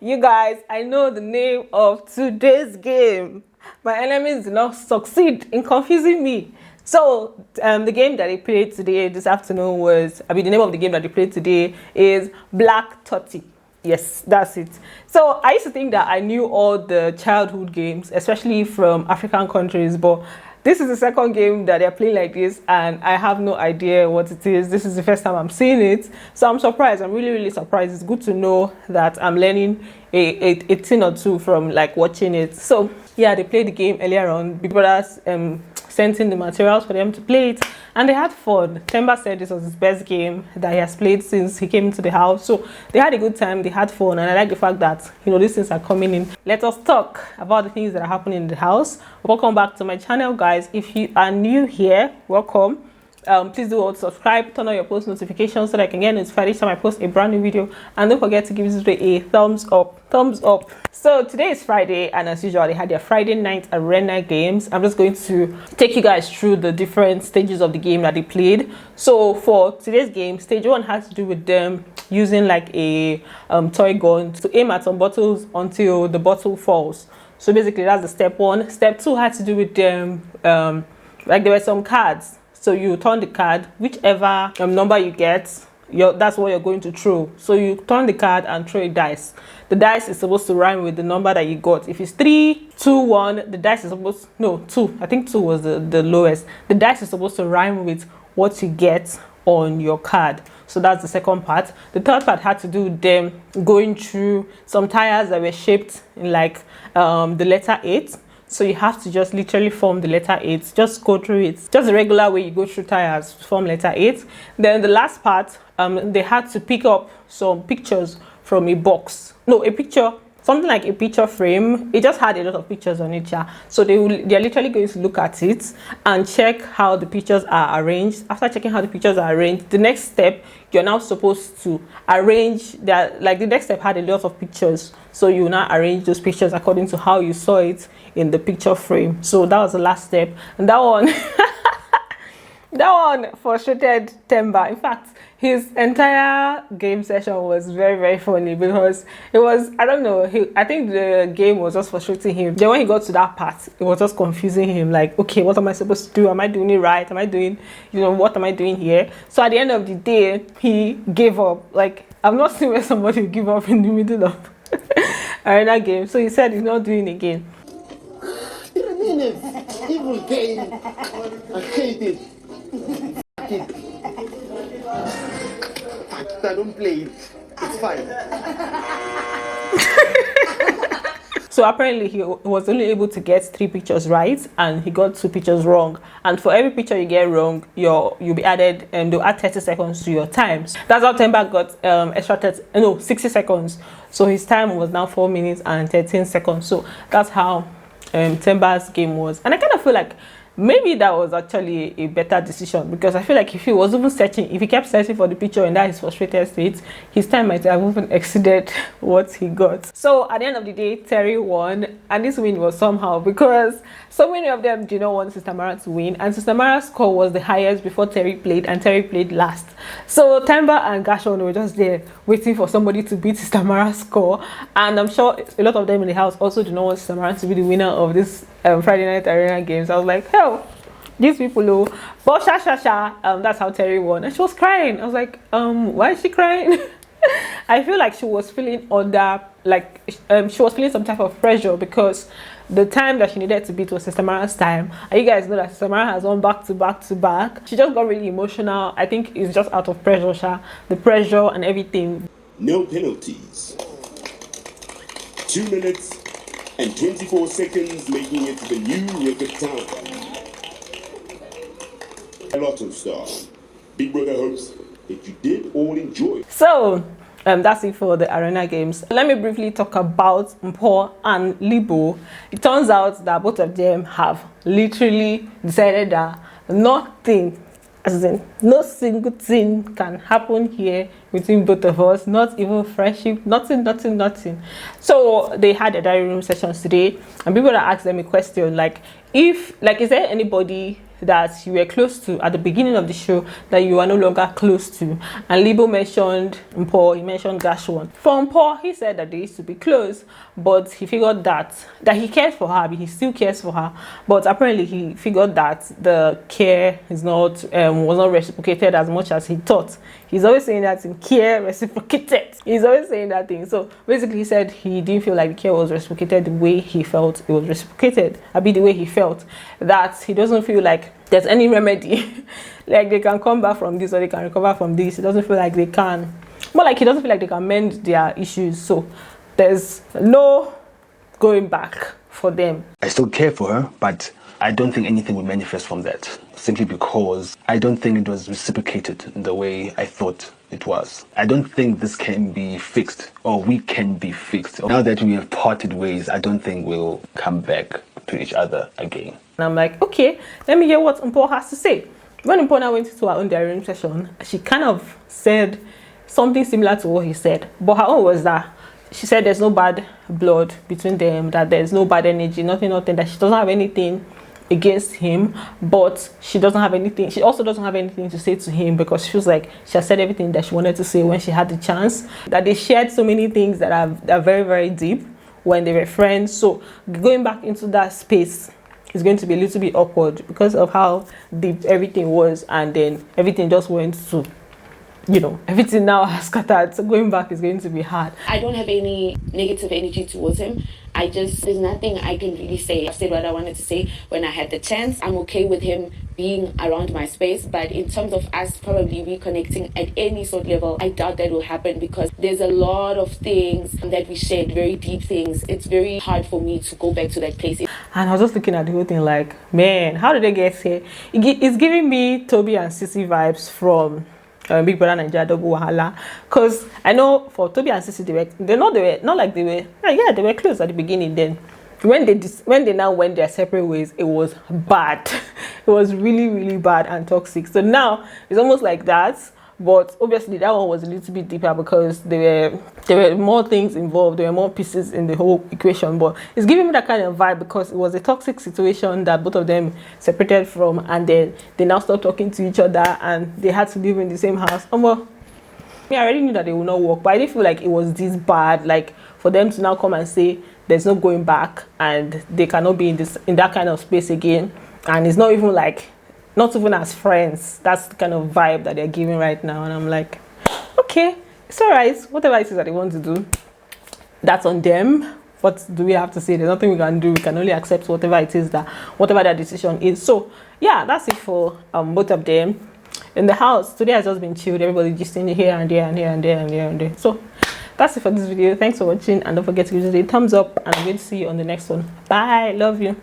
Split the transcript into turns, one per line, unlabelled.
You guys, I know the name of today's game. My enemies did not succeed in confusing me. So, the game that they played today, this afternoon the name of the game that they played today is Black Toti. Yes, that's it. So, I used to think that I knew all the childhood games, especially from African countries, but this is the second game that they're playing like this, and I have no idea what it is. This is the first time I'm seeing it, so I'm surprised. I'm really surprised. It's good to know that I'm learning a thing or two from like watching it. So yeah, they played the game earlier on. Big Brothers sent in the materials for them to play it, and they had fun. Temba said this was his best game that he has played since he came into the house. So they had a good time, they had fun, and I like the fact that, you know, these things are coming in. Let us talk about the things that are happening in the house. Welcome back to my channel, guys. If you are new here, welcome. Please do also subscribe, turn on your post notifications so that I can get notified each time I post a brand new video, and don't forget to give this video a thumbs up. So today is Friday, and as usual they had their Friday night arena games. I'm just going to take you guys through the different stages of the game that they played. So for today's game, stage 1 has to do with them using like a toy gun to aim at some bottles until the bottle falls. So basically that's the step 1. Step 2 had to do with them like there were some cards. So you turn the card, whichever number you get, that's what you're going to throw. So you turn the card and throw a dice. The dice is supposed to rhyme with the number that you got. If it's 3, 2, 1, the dice is supposed, no, 2. I think 2 was the lowest. The dice is supposed to rhyme with what you get on your card. So that's the second part. The third part had to do with them going through some tires that were shaped in like the letter 8. So you have to just literally form the letter 8. Just go through it. Just the regular way you go through tires, form letter 8. Then the last part, they had to pick up some pictures from a box. No, a picture, something like a picture frame. It just had a lot of pictures on it. Yeah. So they're literally going to look at it and check how the pictures are arranged. After checking how the pictures are arranged, the next step, you're now supposed to arrange that. Like the next step had a lot of pictures, so you now arrange those pictures according to how you saw it in the picture frame. So that was the last step, and that one that one frustrated Temba. In fact, his entire game session was very funny because it was, I don't know, I think the game was just frustrating him. Then when he got to that part, it was just confusing him, like, okay, what am I supposed to do? Am I doing it right? Am I doing, you know, what am I doing here? So at the end of the day, he gave up. Like, I've not seen where somebody will give up in the middle of arena game. So he said he's not doing it again.
Evil game. I hate it. I don't play it. It's fine.
So apparently he was only able to get 3 pictures right, and he got 2 pictures wrong. And for every picture you get wrong, you'll be added, and they'll add 30 seconds to your times. That's how Temba got 60 seconds. So his time was now 4 minutes and 13 seconds. So that's how Temba's game was. And I kind of feel like maybe that was actually a better decision, because I feel like if he was even searching, if he kept searching for the picture in that his frustrated state, his time might have even exceeded what he got. So at the end of the day, Terry won, and this win was somehow because so many of them did not want Sister Mara to win, and Sister Mara's score was the highest before Terry played, and Terry played last. So Temba and Gashon were just there waiting for somebody to beat Sister Mara's score, and I'm sure a lot of them in the house also do not want Sister Mara to be the winner of this Friday night arena games. I was like, hell, these people know. But that's how Terry won, and she was crying. I was like, why is she crying? I feel like she was feeling under, like, she was feeling some type of pressure, because the time that she needed to beat was Sister Mara's time, and you guys know that Sister Mara has won back to back. She just got really emotional. I think it's just out of pressure, the pressure and everything.
No penalties. 2 minutes and 24 seconds, making it the new record time. A lot of stuff. Big Brother hopes that you did all enjoy.
So that's it for the arena games. Let me briefly talk about Mpho and Libo. It turns out that both of them have literally decided that nothing, as in no single thing, can happen here between both of us. Not even friendship, nothing. So they had a diary room sessions today, and people that asked them a question like, is there anybody that you were close to at the beginning of the show that you are no longer close to. And Libo mentioned Mpho, he mentioned Gashwan. For Mpho, he said that they used to be close, but he figured that he cares for her, he still cares for her, but apparently he figured that the care is not was not reciprocated as much as he thought. He's always saying that in care reciprocated. He's always saying that thing. So basically he said he didn't feel like the care was reciprocated the way he felt it was reciprocated. The way he felt that he doesn't feel like there's any remedy. Like they can come back from this or they can recover from this. He doesn't feel like they can. More like he doesn't feel like they can mend their issues. So there's no going back for them.
I still care for her, but I don't think anything will manifest from that, simply because I don't think it was reciprocated in the way I thought it was. I don't think this can be fixed, or we can be fixed. Now that we have parted ways, I don't think we'll come back to each other again.
And I'm like, okay, let me hear what Mpho has to say. When Mpho now went into her own diary session, she kind of said something similar to what he said, but her own was that she said there's no bad blood between them, that there's no bad energy, nothing, that she doesn't have anything against him, but she also doesn't have anything to say to him because she feels like she has said everything that she wanted to say when she had the chance, that they shared so many things that are very, very deep when they were friends. So going back into that space is going to be a little bit awkward because of how deep everything was, and then everything just went to, everything now has scattered. So going back is going to be hard.
I don't have any negative energy towards him. There's nothing I can really say. I've said what I wanted to say when I had the chance. I'm okay with him being around my space, but in terms of us probably reconnecting at any sort of level, I doubt that will happen because there's a lot of things that we shared, very deep things. It's very hard for me to go back to that place.
And I was just looking at the whole thing like, man, how did they get here? It's giving me Toby and Sissy vibes from Big Brother Nigeria Double Wahala, because I know for Toby and Sissy they were close at the beginning. Then when they now went their separate ways, it was bad. It was really, really bad and toxic. So now it's almost like that, but obviously that one was a little bit deeper because there were more things involved, there were more pieces in the whole equation. But it's giving me that kind of vibe because it was a toxic situation that both of them separated from, and then they now stopped talking to each other and they had to live in the same house. I already knew that they would not work, but I didn't feel like it was this bad, like for them to now come and say there's no going back and they cannot be in that kind of space again. And it's not even as friends. That's the kind of vibe that they're giving right now. And I'm like, okay, it's all right. Whatever it is that they want to do, that's on them. What do we have to say? There's nothing we can do. We can only accept whatever their decision is. So yeah, that's it for both of them. In the house today has just been chilled. Everybody just in here and there and here and there and there and there. So that's it for this video. Thanks for watching, and don't forget to give it a thumbs up, and I'm going to see you on the next one. Bye. Love you.